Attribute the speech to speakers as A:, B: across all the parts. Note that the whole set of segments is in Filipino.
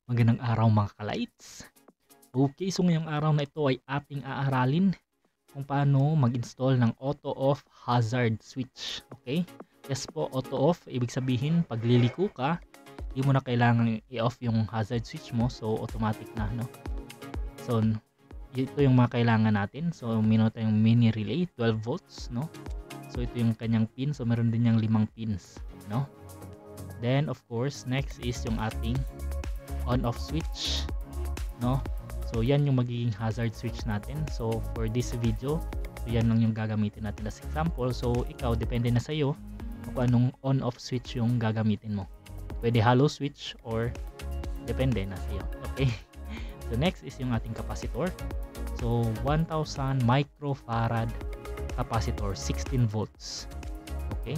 A: Magandang araw mga ka-lights. Okay, so ngayong araw na ito ay ating aaralin kung paano mag-install ng auto-off hazard switch. Okay? Yes po, auto-off. Ibig sabihin, pag liliko ka, di mo na kailangan i-off yung hazard switch mo. So, automatic na, no? So, ito yung mga kailangan natin. So, meron tayong mini relay, 12 volts, no? So, ito yung kanyang pin. So, meron din yung 5 pins, no? Then, of course, next is yung ating on-off switch, no? So yan yung magiging hazard switch natin. So for this video, so yan lang yung gagamitin natin as example. So ikaw, depende na sa iyo kung anong on-off switch yung gagamitin mo. Pwede hollow switch or depende na sa iyo. Okay? So next is yung ating capacitor. So 1000 microfarad capacitor, 16 volts. Okay?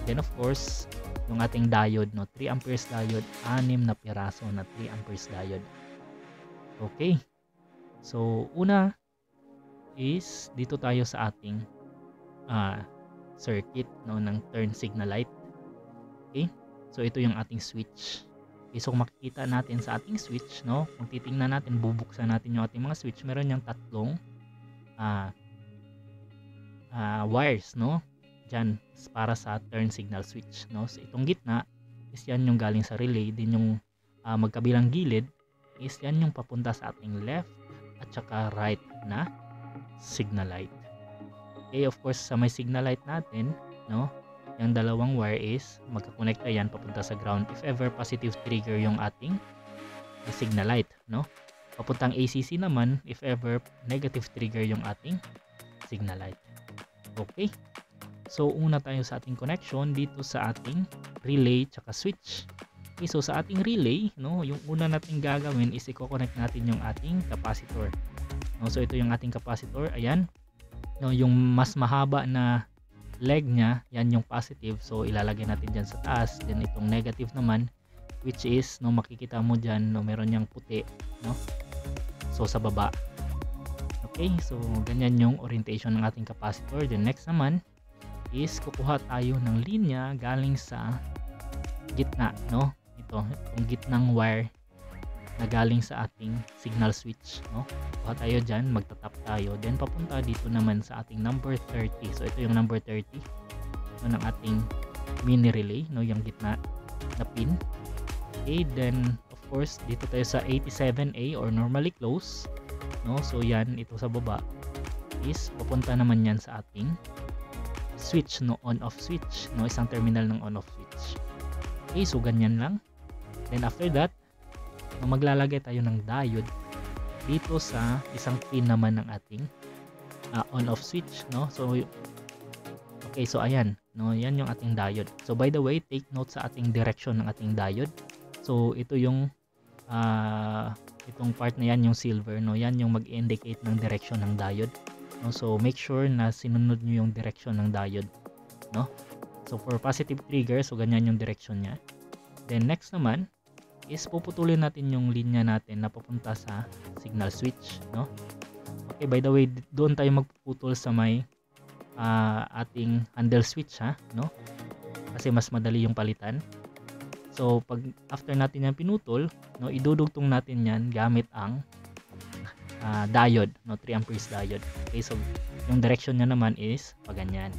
A: Then of course, yung ating diode, no, 3 amperes diode, 6 na piraso na 3 amperes diode. Okay. So una is dito tayo sa ating circuit, no, ng turn signal light. Okay? So ito yung ating switch. Okay, so makikita natin sa ating switch, no, kung titingnan natin, bubuksan natin yung ating mga switch, meron yung tatlong wires, no, dyan para sa turn signal switch, no. So itong gitna is yan yung galing sa relay, din yung magkabilang gilid is yan yung papunta sa ating left at saka right na signal light. Okay, of course sa may signal light natin, no, yung dalawang wire is magkakonekta yan papunta sa ground if ever positive trigger yung ating signal light, no. Papuntang ACC naman if ever negative trigger yung ating signal light. Okay. So, una tayo sa ating connection dito sa ating relay tsaka switch. Okay, so sa ating relay, no, yung una natin gagawin is i-connect natin yung ating capacitor. No, so ito yung ating capacitor, ayan. No, yung mas mahaba na leg niya, yan yung positive. So ilalagay natin diyan sa taas. Then itong negative naman, which is, no, makikita mo diyan, no, meron yang puti, no. So sa baba. Okay, so ganyan yung orientation ng ating capacitor. Then next naman is kukuha tayo ng linya galing sa gitna, no. Itong gitnang wire na galing sa ating signal switch, no. Kuha tayo dyan, magtatap tayo, then papunta dito naman sa ating number 30. So ito yung number 30, no, ng ating mini relay, no, yung gitna na pin. Okay, then of course dito tayo sa 87A or normally close, no. So yan, ito sa baba is papunta naman yan sa ating switch, no, on-off switch, no, isang terminal ng on-off switch. Okay, so ganyan lang. Then after that, no, maglalagay tayo ng diode dito sa isang pin naman ng ating on-off switch, no. So okay, so ayan, no, yan yung ating diode. So by the way, take note sa ating direction ng ating diode. So ito yung itong part na yan, yung silver, no, yan yung mag-indicate ng direction ng diode, no. So make sure na sinunod nyo yung direction ng diode, no. So for positive trigger, so ganyan yung direction niya. Then next naman is puputulin natin yung linya natin na papunta sa signal switch, no. Okay, by the way, doon tayo magpuputol sa may ating handle switch, ha, no, kasi mas madali yung palitan. So pag after natin yan pinutol, no, idudugtong natin yan gamit ang diode, no, 3 amperes diode. Okay, so yung direction niya naman is paganyan.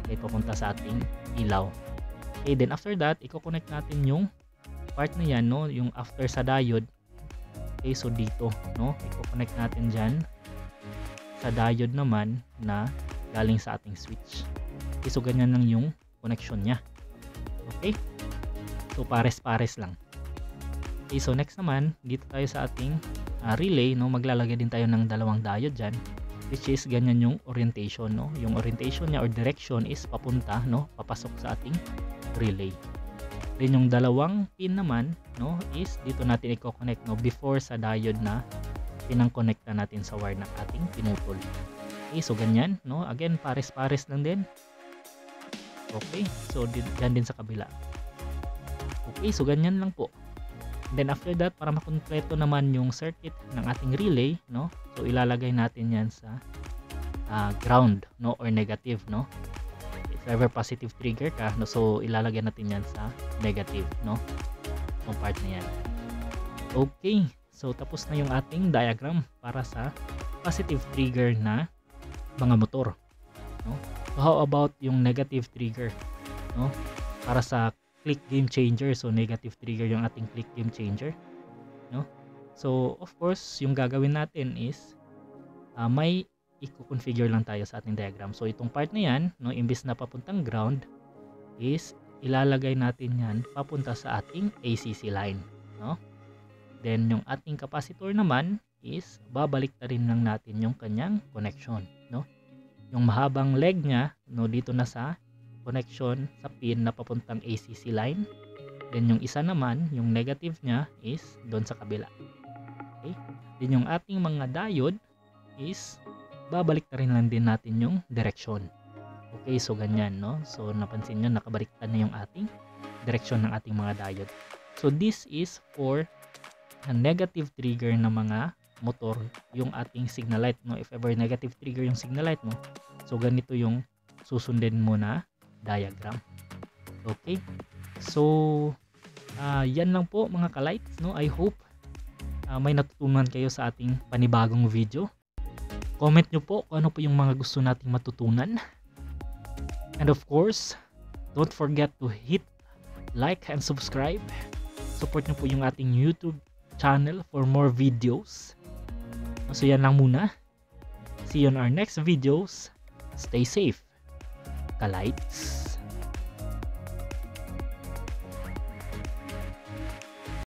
A: Okay, papunta sa ating ilaw. Okay, then after that, i-connect natin yung part na yan, no, yung after sa diode. Okay, so dito, no, i-connect natin dyan sa diode naman na galing sa ating switch. Okay, so ganyan lang yung connection nya. Okay, so pares-pares lang. Okay, so next naman, dito tayo sa ating relay, no, maglalagay din tayo ng dalawang diode dyan, which is ganyan yung orientation, no. Yung orientation niya or direction is papunta, no, papasok sa ating relay. Then yung dalawang pin naman, no, is dito natin i-connect, no, before sa diode na pinang-connecta natin sa wire ng ating pinutol. Okay, so ganyan, no, again pares-pares lang din. Okay, so dyan din sa kabila. Okay, so ganyan lang po. Then after that, para makumpleto naman yung circuit ng ating relay, no, so ilalagay natin yan sa ground, no, or negative, no. If ever positive trigger ka, no, so ilalagay natin yan sa negative, no, yung part na yan. Okay, so tapos na yung ating diagram para sa positive trigger na mga motor, no? So how about yung negative trigger, no? Para sa click game changer, so negative trigger yung ating click game changer, no? So of course, yung gagawin natin is may i-configure lang tayo sa ating diagram. So itong part na yan, no, imbis na papuntang ground is ilalagay natin yan papunta sa ating ACC line, no? Then yung ating capacitor naman is babalik na rin lang natin yung kanyang connection, no? Yung mahabang leg niya, no, dito na sa connection sa pin na papuntang ACC line. Then yung isa naman, yung negative niya is doon sa kabila. Okay? Then yung ating mga diode is babalik na rin lang din natin yung direction. Okay, so ganyan, no? So napansin nyo, nakabaliktad na yung ating direction ng ating mga diode. So this is for a negative trigger na mga motor, yung ating signal light, no? If ever negative trigger yung signal light mo, so ganito yung susundin mo na diagram. Okay, so yan lang po mga ka-lights, no? I hope may natutunan kayo sa ating panibagong video. Comment nyo po kung ano po yung mga gusto nating matutunan. And of course, don't forget to hit like and subscribe. Support nyo po yung ating YouTube channel for more videos. So yan lang muna. See you on our next videos. Stay safe, ka-lights.